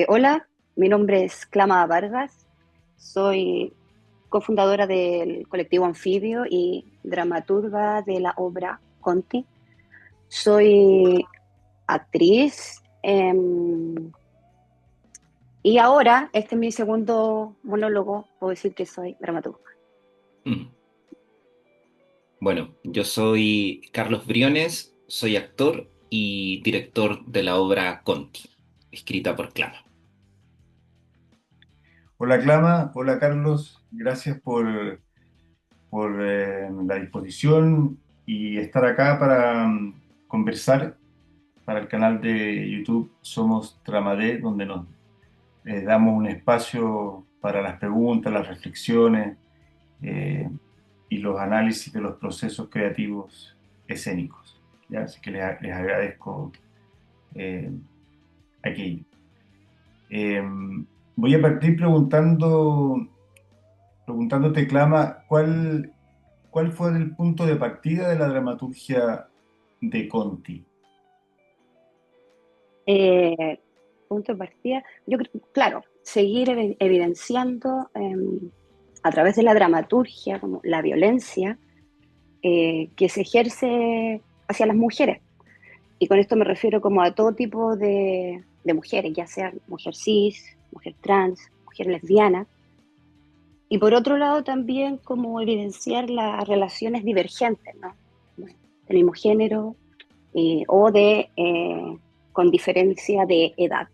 Hola, mi nombre es Clama Vargas, soy cofundadora del colectivo Anfibio y dramaturga de la obra Conti. Soy actriz y ahora, este es mi segundo monólogo, puedo decir que soy dramaturga. Mm. Bueno, yo soy Carlos Briones, soy actor y director de la obra Conti, escrita por Clama. Hola Clama, hola Carlos, gracias por la disposición y estar acá para conversar para el canal de YouTube Somos Tramadé, donde nos damos un espacio para las preguntas, las reflexiones eh, y los análisis de los procesos creativos escénicos. ¿Ya? Así que les agradezco eh, aquello. Eh, Voy a partir preguntándote, Clama, ¿cuál fue el punto de partida de la dramaturgia de Conti? Eh, Punto de partida, yo creo, claro, seguir evidenciando a través de la dramaturgia como la violencia que se ejerce hacia las mujeres. Y con esto me refiero como a todo tipo de mujeres, ya sea mujer cis, mujer trans, mujer lesbiana. Y por otro lado también como evidenciar las relaciones divergentes, ¿no? Del mismo género o con diferencia de edad.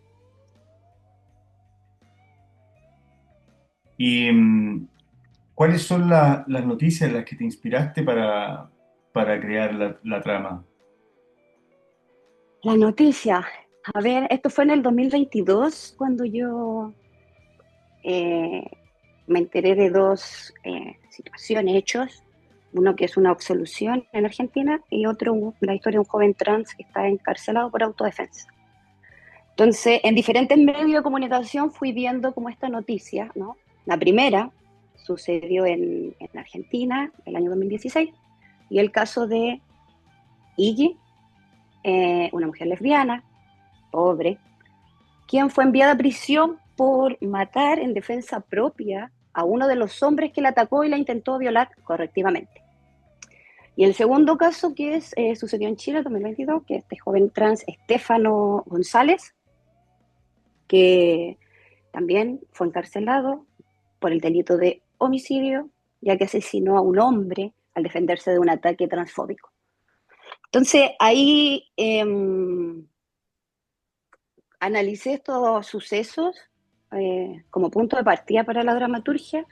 ¿Y cuáles son las noticias en las que te inspiraste para crear la trama? La noticia, a ver, esto fue en el 2022 cuando yo eh, me enteré de dos situaciones, hechos. Uno que es una absolución en Argentina y otro la historia de un joven trans que está encarcelado por autodefensa. Entonces, en diferentes medios de comunicación fui viendo como esta noticia, ¿no? La primera sucedió en Argentina el año 2016 y el caso de Iggy, una mujer lesbiana, pobre, quien fue enviada a prisión por matar en defensa propia a uno de los hombres que la atacó y la intentó violar correctivamente. Y el segundo caso que sucedió en Chile en 2022, que este joven trans Estefano González, que también fue encarcelado por el delito de homicidio, ya que asesinó a un hombre al defenderse de un ataque transfóbico. Entonces ahí analicé estos sucesos como punto de partida para la dramaturgia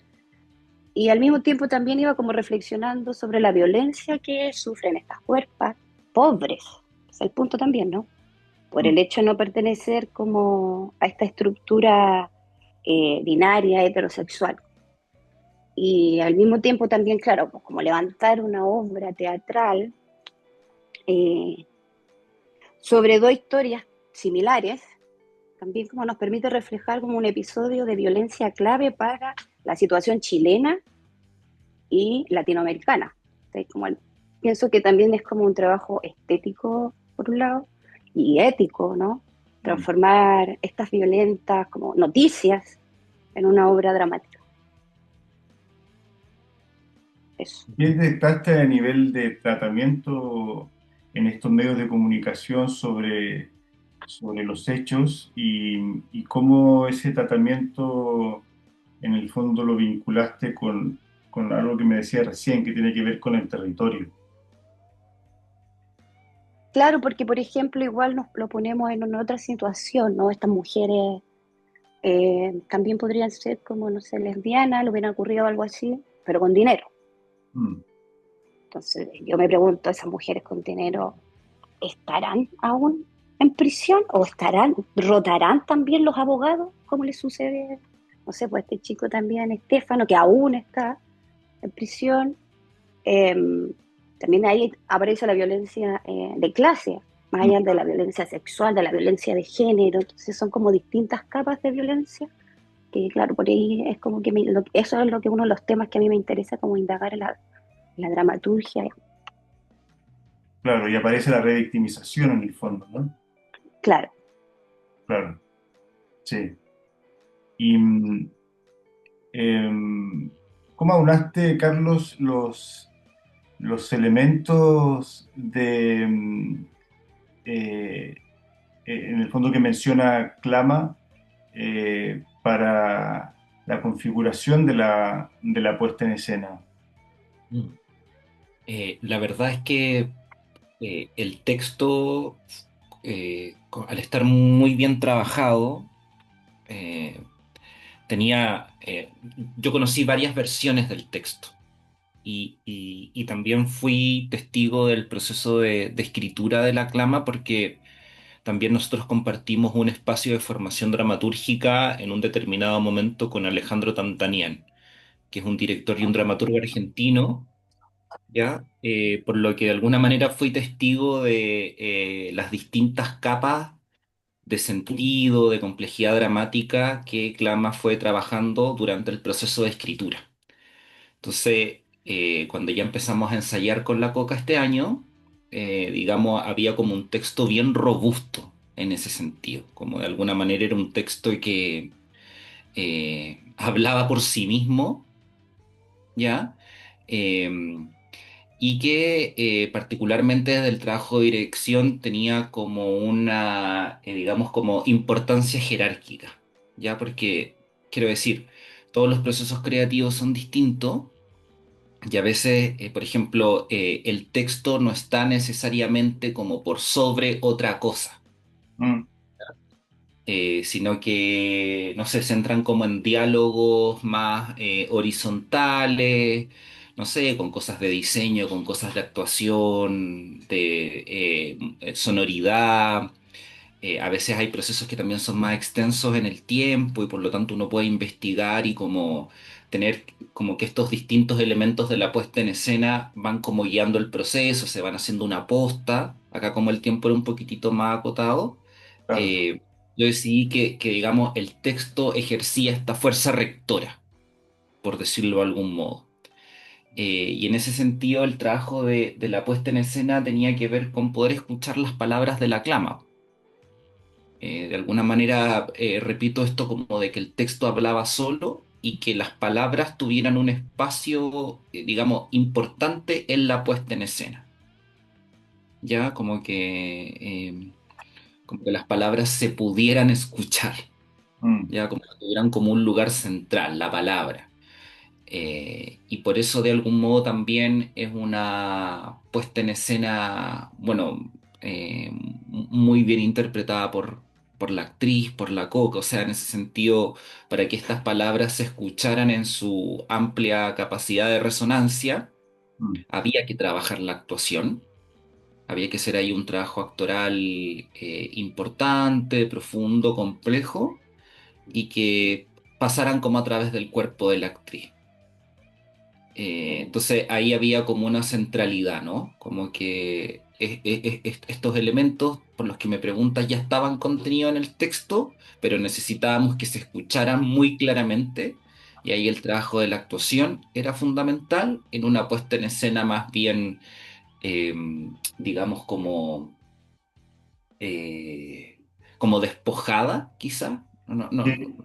y al mismo tiempo también iba como reflexionando sobre la violencia que sufren estas cuerpas pobres. Es el punto también, ¿no? Por Mm. el hecho de no pertenecer como a esta estructura binaria, heterosexual. Y al mismo tiempo también, claro, pues como levantar una obra teatral eh, sobre dos historias similares, también como nos permite reflejar como un episodio de violencia clave para la situación chilena y latinoamericana. Entonces, pienso que también es como un trabajo estético, por un lado, y ético, ¿no? Mm. Transformar estas violentas como noticias en una obra dramática. Eso. ¿Qué detectaste a nivel de tratamiento en estos medios de comunicación sobre los hechos y cómo ese tratamiento en el fondo lo vinculaste con algo que me decía recién, que tiene que ver con el territorio? Claro, porque por ejemplo igual nos lo ponemos en una otra situación, ¿no? Estas mujeres también podrían ser como, no sé, lesbianas, le hubiera ocurrido algo así, pero con dinero. Mm. Entonces yo me pregunto, ¿esas mujeres con dinero estarán aún en prisión o rotarán también los abogados, como le sucede, no sé, pues a este chico también, Estefano, que aún está en prisión? Eh, También ahí aparece la violencia de clase, más allá de la violencia sexual, de la violencia de género. Entonces son como distintas capas de violencia, que claro, por ahí es como que eso es lo que uno de los temas que a mí me interesa como indagar en la dramaturgia. Claro, y aparece la revictimización en el fondo, ¿no? Claro, Claro. Sí. Y em, ¿cómo aunaste, Carlos, los elementos eh, en el fondo que menciona Clama para la configuración de la puesta en escena? Mm. La verdad es que el texto, al estar muy bien trabajado, eh, tenía, yo conocí varias versiones del texto y también fui testigo del proceso de escritura de la clama porque también nosotros compartimos un espacio de formación dramatúrgica en un determinado momento con Alejandro Tantanian, que es un director y un dramaturgo argentino, ¿ya? Por lo que de alguna manera fui testigo de las distintas capas de sentido, de complejidad dramática que Clama fue trabajando durante el proceso de escritura. Entonces, cuando ya empezamos a ensayar con la Coca este año, digamos, había como un texto bien robusto en ese sentido, como de alguna manera era un texto que hablaba por sí mismo, ¿ya? Eh, y que particularmente desde el trabajo de dirección tenía como una, digamos, como importancia jerárquica, ¿ya? Porque, quiero decir, todos los procesos creativos son distintos y a veces, por ejemplo, el texto no está necesariamente como por sobre otra cosa, Mm, sino que, no sé, se centran como en diálogos más horizontales, no sé, con cosas de diseño, con cosas de actuación, de sonoridad. A veces hay procesos que también son más extensos en el tiempo y por lo tanto uno puede investigar y como tener como que estos distintos elementos de la puesta en escena van como guiando el proceso, se van haciendo una posta. Acá como el tiempo era un poquitito más acotado, claro. eh, yo decidí digamos el texto ejercía esta fuerza rectora, por decirlo de algún modo. Y en ese sentido el trabajo de la puesta en escena tenía que ver con poder escuchar las palabras de la clama. De alguna manera, repito esto como de que el texto hablaba solo y que las palabras tuvieran un espacio, digamos, importante en la puesta en escena. Ya como que las palabras se pudieran escuchar, Mm, ya como que tuvieran como un lugar central, la palabra. Y por eso de algún modo también es una puesta en escena, bueno, muy bien interpretada por la actriz, por la Coca, o sea, en ese sentido, para que estas palabras se escucharan en su amplia capacidad de resonancia, mm. había que trabajar la actuación, había que hacer ahí un trabajo actoral importante, profundo, complejo, y que pasaran como a través del cuerpo de la actriz. Entonces ahí había como una centralidad, ¿no? Como que estos elementos por los que me preguntas ya estaban contenidos en el texto, pero necesitábamos que se escucharan muy claramente y ahí el trabajo de la actuación era fundamental en una puesta en escena más bien, eh, digamos, eh, como despojada, quizá. Sí,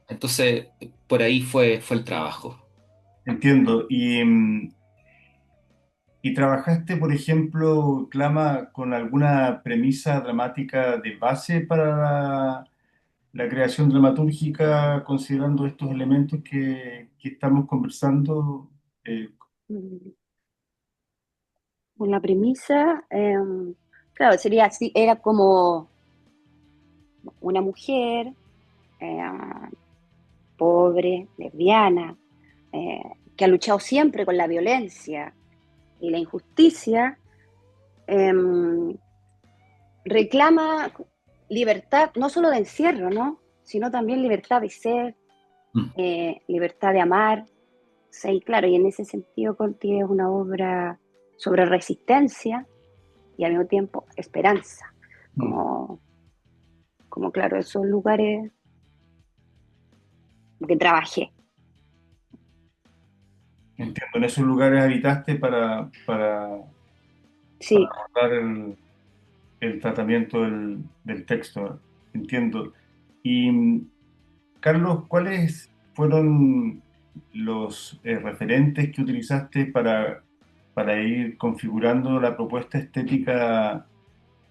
Entonces, por ahí fue el trabajo. entiendo. ¿Y trabajaste, por ejemplo, Clama, con alguna premisa dramática de base para la creación dramatúrgica, considerando estos elementos que estamos conversando? Eh, Mm, Una premisa, claro, sería así, era como una mujer eh, pobre, lesbiana, eh, que ha luchado siempre con la violencia y la injusticia, eh, reclama libertad, no solo de encierro, ¿no? Sino también libertad de ser, Mm, libertad de amar. Sí, claro, y en ese sentido Conti es una obra sobre resistencia y al mismo tiempo esperanza, mm, como, como claro, esos lugares que trabajé. mm. entiendo, en esos lugares habitaste para Sí, abordar el tratamiento del texto. Entiendo. Y Carlos, ¿cuáles fueron los referentes que utilizaste para ir configurando la propuesta estética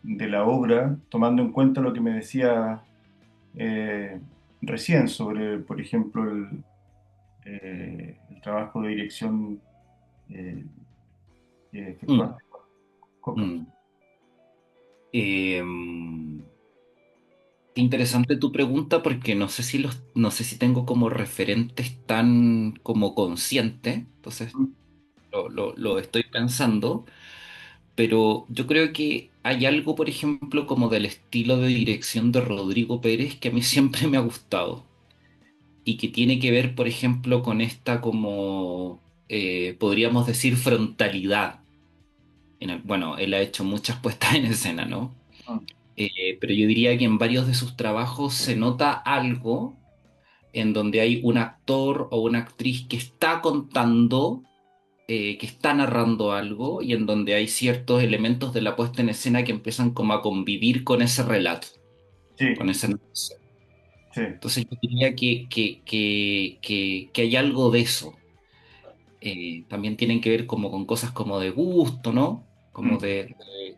de la obra, tomando en cuenta lo que me decía eh, recién sobre, por ejemplo, el trabajo de dirección eh, que Mm, efectuaste con Coca? mm. Eh, Qué interesante tu pregunta porque no sé si tengo como referentes tan como conscientes, entonces lo estoy pensando, pero yo creo que hay algo, por ejemplo, como del estilo de dirección de Rodrigo Pérez que a mí siempre me ha gustado y que tiene que ver, por ejemplo, con esta como, podríamos decir, frontalidad. Bueno, él ha hecho muchas puestas en escena, ¿no? Mm, Pero yo diría que en varios de sus trabajos se nota algo en donde hay un actor o una actriz que está contando, que está narrando algo y en donde hay ciertos elementos de la puesta en escena que empiezan como a convivir con ese relato, sí, con esa narración. sí. Entonces yo diría que hay algo de eso. También tienen que ver como con cosas como de gusto, ¿no? Mm,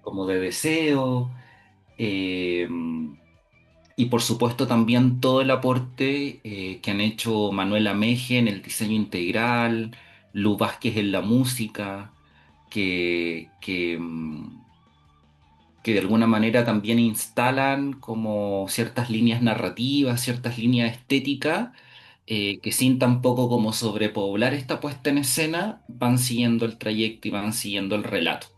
Como de deseo. eh, Y por supuesto también todo el aporte que han hecho Manuela Meje en el diseño integral, Lu Vázquez en la música, que de alguna manera también instalan como ciertas líneas narrativas, ciertas líneas estéticas, que sin tampoco como sobrepoblar esta puesta en escena, van siguiendo el trayecto y van siguiendo el relato.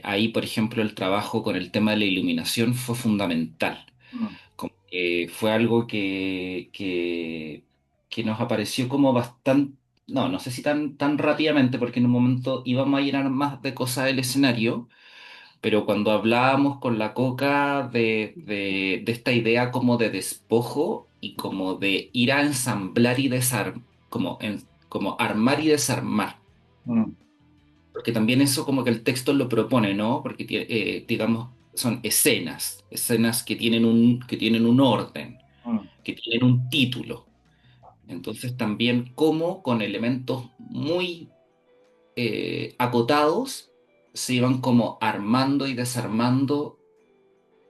Ahí, por ejemplo, el trabajo con el tema de la iluminación fue fundamental mm, como que fue algo que nos apareció como bastante, no sé si tan rápidamente, porque en un momento íbamos a llenar más de cosas del escenario, pero cuando hablábamos con la Coca de esta idea como de despojo y como de ir a ensamblar y desarmar, como armar y desarmar. mm, Porque también eso como que el texto lo propone, ¿no? Porque digamos, son escenas que tienen un orden, mm. que tienen un título. Entonces también como con elementos muy acotados se iban como armando y desarmando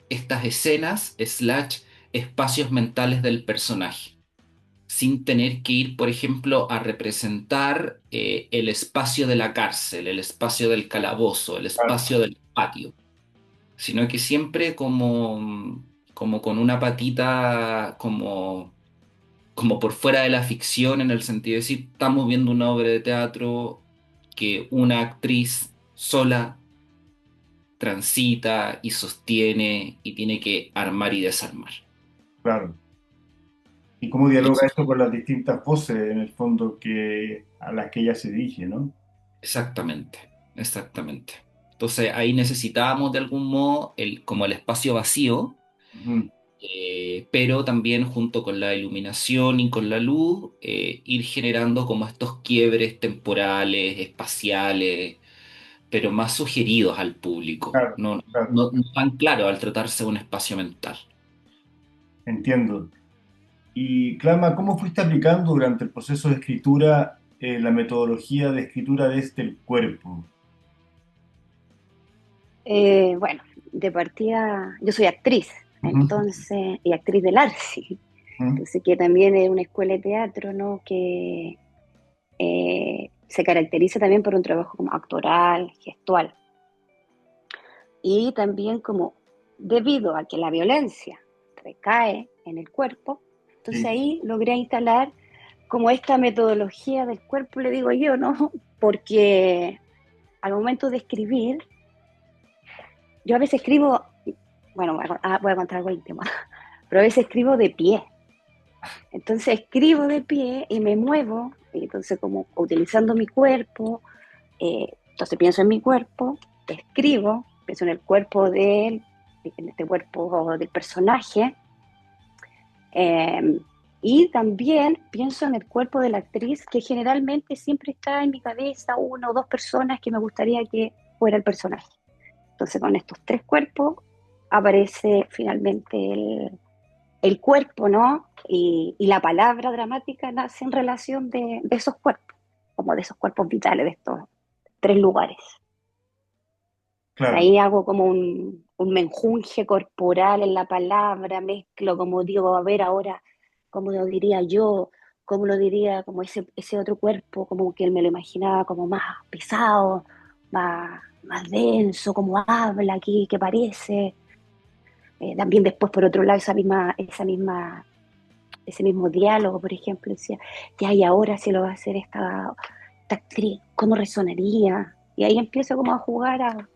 estas escenas slash espacios mentales del personaje, sin tener que ir, por ejemplo, a representar el espacio de la cárcel, el espacio del calabozo, el Claro, espacio del patio, sino que siempre como con una patita como por fuera de la ficción, en el sentido de decir, estamos viendo una obra de teatro que una actriz sola transita y sostiene y tiene que armar y desarmar. claro. ¿Y cómo Y dialoga eso, esto con las distintas voces, en el fondo, a las que ella se dirige, ¿no? exactamente, exactamente. Entonces ahí necesitábamos de algún modo como el espacio vacío, Ujú, pero también junto con la iluminación y con la luz, ir generando como estos quiebres temporales, espaciales, pero más sugeridos al público, claro, claro, no tan claro al tratarse de un espacio mental. entiendo. Y Clama, ¿cómo fuiste aplicando durante el proceso de escritura la metodología de escritura desde el cuerpo? Bueno, de partida, yo soy actriz, Ujú, entonces, y actriz del ARSI, ujú, entonces que también es una escuela de teatro, ¿no? Que se caracteriza también por un trabajo como actoral, gestual, y también como debido a que la violencia recae en el cuerpo, entonces sí, ahí logré instalar como esta metodología del cuerpo, le digo yo, ¿no? Porque al momento de escribir, yo a veces escribo, bueno, voy a contar algo íntimo, pero a veces escribo de pie. Entonces escribo de pie y me muevo, y entonces como utilizando mi cuerpo, entonces pienso en mi cuerpo, escribo, pienso en el cuerpo de él, en este cuerpo del personaje, eh, y también pienso en el cuerpo de la actriz, que generalmente siempre está en mi cabeza una o dos personas que me gustaría que fuera el personaje. Entonces con estos tres cuerpos aparece finalmente el cuerpo, ¿no? Y la palabra dramática nace en relación de esos cuerpos, como de esos cuerpos vitales, de estos tres lugares. Claro. Ahí hago como un menjunje corporal en la palabra, mezclo, como digo, a ver ahora, cómo lo diría yo, cómo lo diría como ese otro cuerpo, como que él me lo imaginaba como más pesado, más denso, como habla aquí, que parece. También después, por otro lado, ese mismo diálogo, por ejemplo, decía, ya, y ahora si lo va a hacer esta actriz, ¿cómo resonaría? Y ahí empiezo como a jugar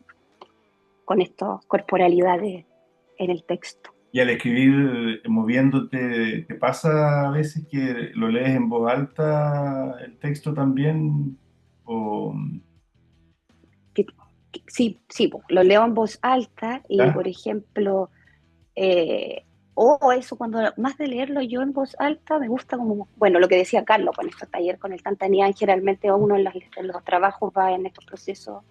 con estas corporalidades en el texto. Y al escribir moviéndote, ¿te pasa a veces que lo lees en voz alta el texto también? O, Que, sí, sí, po, lo leo en voz alta y, ¿ya? por ejemplo, eh, o eso, cuando más de leerlo yo en voz alta, me gusta como, bueno, lo que decía Carlos, con estos talleres con el Tantanían, generalmente uno en los trabajos va en estos procesos,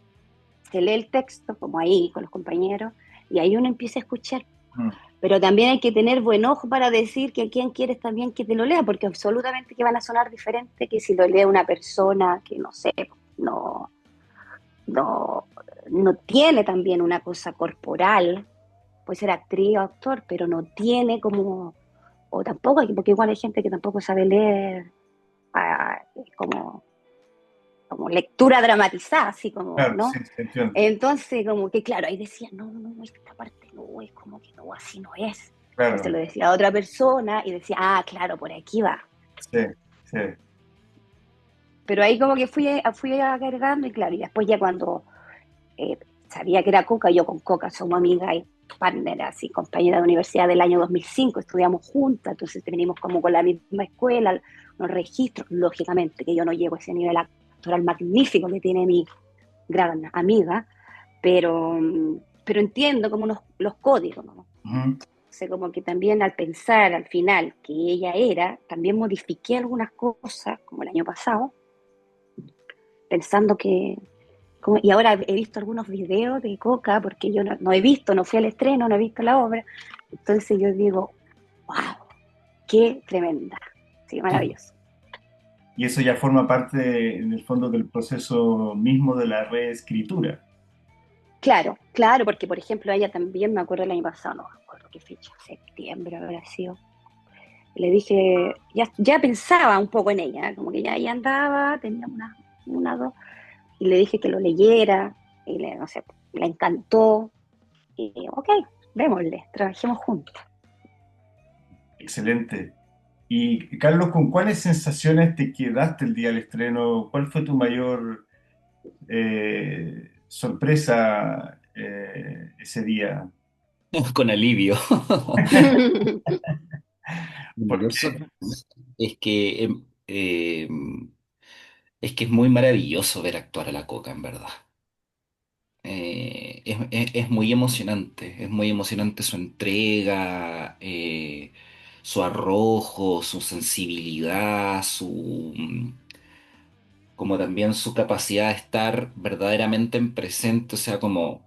se lee el texto, como ahí con los compañeros, y ahí uno empieza a escuchar. Mm, Pero también hay que tener buen ojo para decir que a quién quieres también que te lo lea, porque absolutamente que van a sonar diferente que si lo lee una persona que no sé, no, no, no tiene también una cosa corporal, puede ser actriz o actor, pero no tiene como, o tampoco, porque igual hay gente que tampoco sabe leer ah, como, como lectura dramatizada, así como, claro, sí, ¿no? sí, entiendo. Entonces, como que claro, ahí decía, no, no, no, esta parte no, es como que no, así no es. Entonces Claro, lo decía a otra persona y decía, ah, claro, por aquí va. sí, sí. Pero ahí como que fui agregando y claro, y después ya cuando eh, sabía que era Coca, yo con Coca somos amigas y partner, así, compañera de universidad del año 2005, estudiamos juntas, entonces venimos como con la misma escuela, los registros, lógicamente que yo no llego a ese nivel actoral magnífico que tiene mi gran amiga, pero, pero entiendo como los códigos, ¿no? Ujú. O sea, como que también al pensar al final que ella era, también modifiqué algunas cosas, como el año pasado, pensando que, y ahora he visto algunos videos de Coca, porque yo no he visto, no fui al estreno, no he visto la obra, entonces yo digo, wow, qué tremenda, sí, maravilloso. Y eso ya forma parte, en el fondo, del proceso mismo de la reescritura. Claro, claro, porque por ejemplo ella también, me acuerdo el año pasado, no me acuerdo qué fecha, septiembre habrá sido, le dije, ya pensaba un poco en ella, como que ya andaba, tenía dos, y le dije que lo leyera, y no sé, le encantó, y ok, démosle, trabajemos juntos. Excelente. Y Carlos, ¿con cuáles sensaciones te quedaste el día del estreno? ¿Cuál fue tu mayor sorpresa ese día? Con alivio. Mi ¿Por mayor qué? sorpresa es que, es que es muy maravilloso ver actuar a la Coca, en verdad. Es es muy emocionante su entrega, su arrojo, su sensibilidad, como también su capacidad de estar verdaderamente en presente, o sea, como,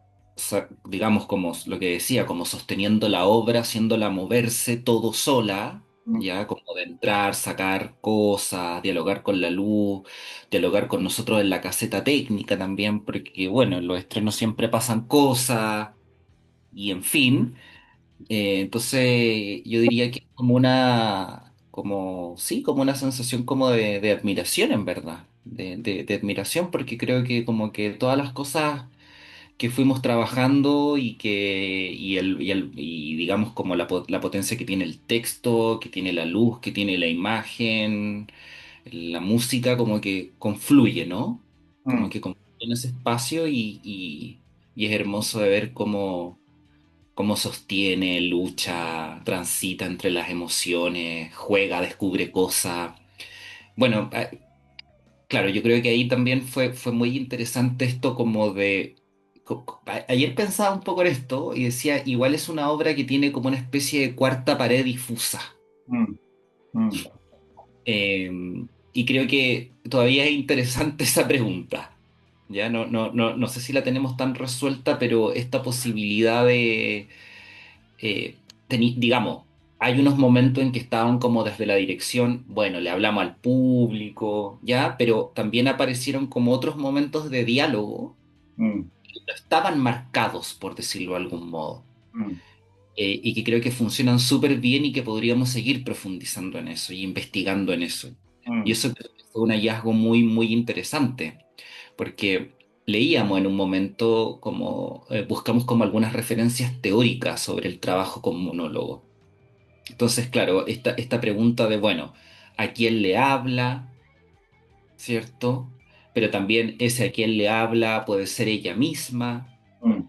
digamos, como lo que decía, como sosteniendo la obra, haciéndola moverse todo sola, Mm, ya, como de entrar, sacar cosas, dialogar con la luz, dialogar con nosotros en la caseta técnica también, porque, bueno, en los estrenos siempre pasan cosas, y en fin. Entonces yo diría que es como sí, como una sensación como de admiración en verdad, de admiración porque creo que como que todas las cosas que fuimos trabajando y digamos como la potencia que tiene el texto, que tiene la luz, que tiene la imagen, la música como que confluye, ¿no? Como mm. que confluye en ese espacio y es hermoso de ver cómo sostiene, lucha, transita entre las emociones, juega, descubre cosas. Bueno, claro, yo creo que ahí también fue muy interesante esto como de... Ayer pensaba un poco en esto y decía, igual es una obra que tiene como una especie de cuarta pared difusa. Mm, mm, Eh, y creo que todavía es interesante esa pregunta. Ya no sé si la tenemos tan resuelta, pero esta posibilidad de, digamos, hay unos momentos en que estaban como desde la dirección, bueno, le hablamos al público, ya, pero también aparecieron como otros momentos de diálogo Mm, que no estaban marcados, por decirlo de algún modo, mm, y que creo que funcionan súper bien y que podríamos seguir profundizando en eso y investigando en eso. Y mm, eso creo que fue un hallazgo muy, muy interesante, porque leíamos en un momento como, buscamos como algunas referencias teóricas sobre el trabajo con monólogo. Entonces, claro, esta pregunta de, bueno, ¿a quién le habla? ¿Cierto? Pero también ese a quién le habla puede ser ella misma, mm,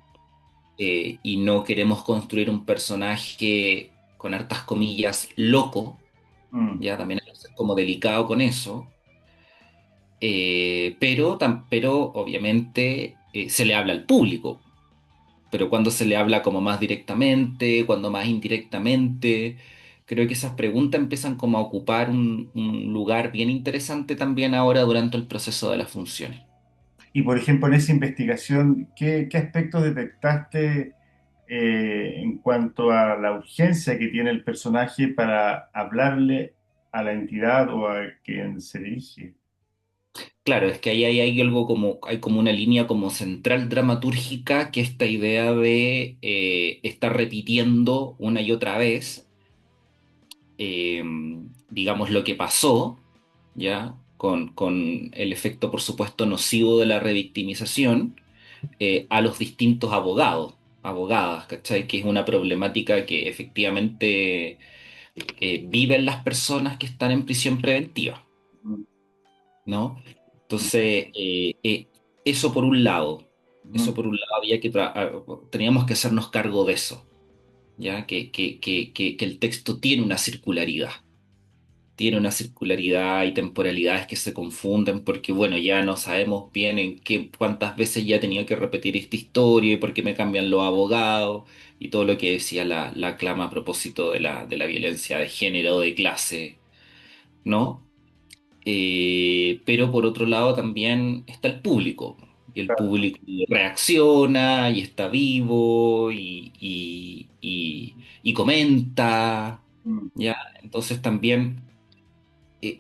y no queremos construir un personaje con hartas comillas loco, mm. ya también hay que ser como delicado con eso, pero obviamente se le habla al público. Pero cuando se le habla como más directamente, cuando más indirectamente, creo que esas preguntas empiezan como a ocupar un lugar bien interesante también ahora durante el proceso de las funciones. Y por ejemplo, en esa investigación, ¿qué aspectos detectaste en cuanto a la urgencia que tiene el personaje para hablarle a la entidad o a quien se dirige? Claro, es que ahí hay algo como, hay como una línea como central dramatúrgica, que esta idea de estar repitiendo una y otra vez, eh, digamos, lo que pasó, ¿ya? Con el efecto, por supuesto, nocivo de la revictimización a los distintos abogados, abogadas, ¿cachai? Que es una problemática que efectivamente viven las personas que están en prisión preventiva, Mm, ¿no? Entonces, eso por un lado, eso mm, por un lado teníamos que hacernos cargo de eso, ¿ya? Que el texto tiene una circularidad y temporalidades que se confunden porque, bueno, ya no sabemos bien en qué, cuántas veces ya he tenido que repetir esta historia y por qué me cambian los abogados y todo lo que decía la clama a propósito de la violencia de género, de clase, ¿no? Pero por otro lado también está el público. Y el claro. público reacciona y está vivo y comenta, Mm, ¿ya? Entonces también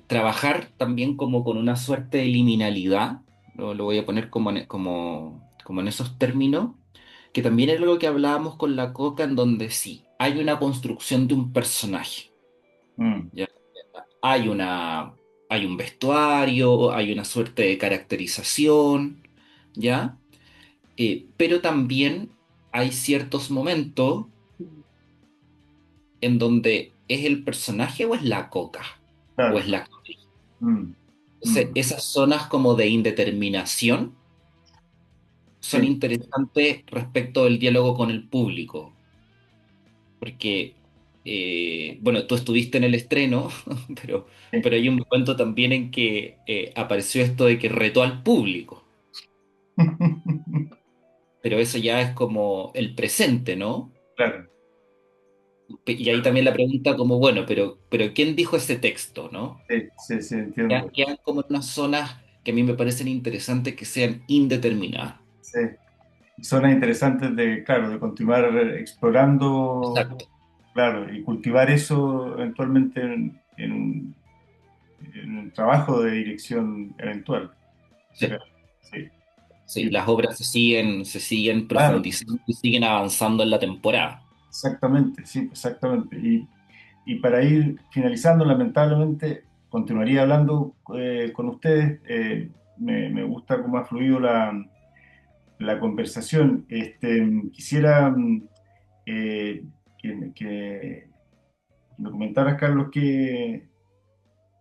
trabajar también como con una suerte de liminalidad, lo voy a poner como en esos términos, que también es algo que hablábamos con la Coca, en donde sí, hay una construcción de un personaje, mm, ¿ya? Hay hay un vestuario, hay una suerte de caracterización, ¿ya? Pero también hay ciertos momentos en donde es el personaje o es la Coca, o es claro. la... Mm, Entonces, mm, esas zonas como de indeterminación son sí, interesantes respecto del diálogo con el público, porque, bueno, tú estuviste en el estreno, pero, sí. pero hay un momento también en que apareció esto de que retó al público, pero eso ya es como el presente, ¿no? Claro, Y ahí también la pregunta como, bueno, pero ¿quién dijo ese texto, no? sí, sí, sí, Ya entiendo. quedan como en unas zonas que a mí me parecen interesantes que sean indeterminadas. Sí. Zonas interesantes de, claro, de continuar explorando, Exacto. claro, y cultivar eso eventualmente en un trabajo de dirección eventual. Sí. Sí, Sí, y, las obras se siguen claro, profundizando y siguen avanzando en la temporada. exactamente, sí, exactamente. Y para ir finalizando, lamentablemente, continuaría hablando con ustedes. Me gusta cómo ha fluido la conversación. Quisiera eh, que me comentaras, Carlos,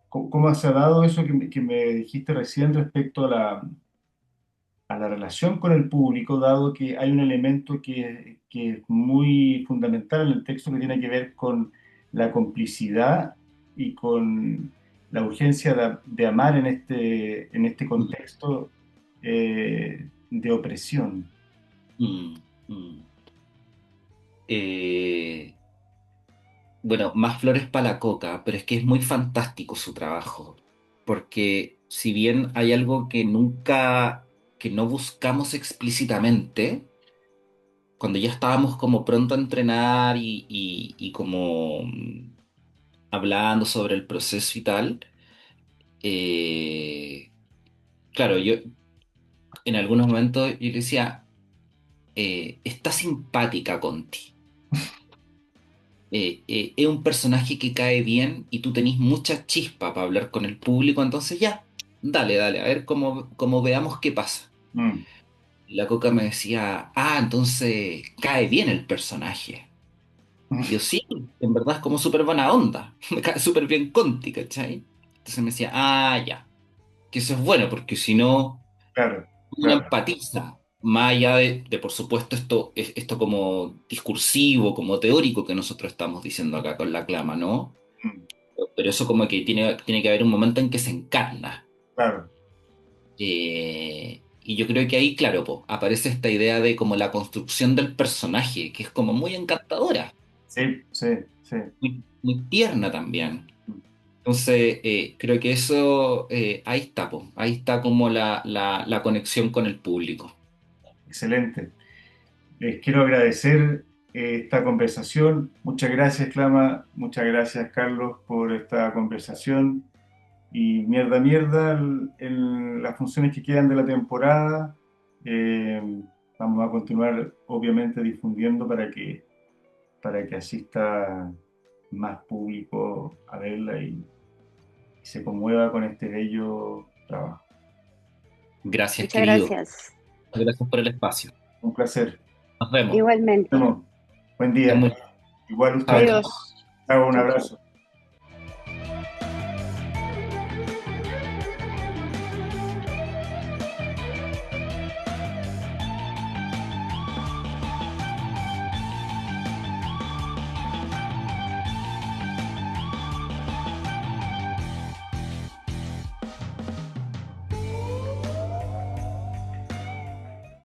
cómo se ha dado eso que me dijiste recién respecto a la relación con el público, dado que hay un elemento que es muy fundamental en el texto que tiene que ver con la complicidad y con la urgencia de amar en este Mm, contexto de opresión. mm, mm. Eh, bueno, más flores para la coca, pero es que es muy fantástico su trabajo, porque si bien hay algo que no buscamos explícitamente, cuando ya estábamos como pronto a entrenar y como hablando sobre el proceso y tal, eh, claro, yo en algunos momentos yo le decía, está simpática Conti. Es un personaje que cae bien y tú tenés mucha chispa para hablar con el público, entonces ya, dale, dale, a ver cómo veamos qué pasa. Mm. Y la Coca me decía, ah, entonces cae bien el personaje. Y yo sí, en verdad es como súper buena onda, me cae súper bien Conti, ¿cachai? Entonces me decía, ah, ya, que eso es bueno, porque si no, Claro, uno claro. empatiza, más allá de, por supuesto, esto como discursivo, como teórico que nosotros estamos diciendo acá con la clama, ¿no? Mm. Pero eso como que tiene que haber un momento en que se encarna. Claro. Y yo creo que ahí, claro, po, aparece esta idea de como la construcción del personaje, que es como muy encantadora, Sí, sí, sí. muy tierna también. Mm. Entonces, creo que eso, ahí está, po, ahí está como la conexión con el público. Excelente. Les quiero agradecer esta conversación. Muchas gracias, Clama. Muchas gracias, Carlos, por esta conversación. Y mierda, mierda, en las funciones que quedan de la temporada. Eh, Vamos a continuar, obviamente, difundiendo para que asista más público a verla y se conmueva con este bello trabajo. Gracias, Muchas querido. gracias. Gracias por el espacio. Un placer. Nos vemos. Igualmente. Nos vemos. Buen Es día. muy... Igual Chao, usted. chao. Adiós. Hago un Chau, chau. abrazo.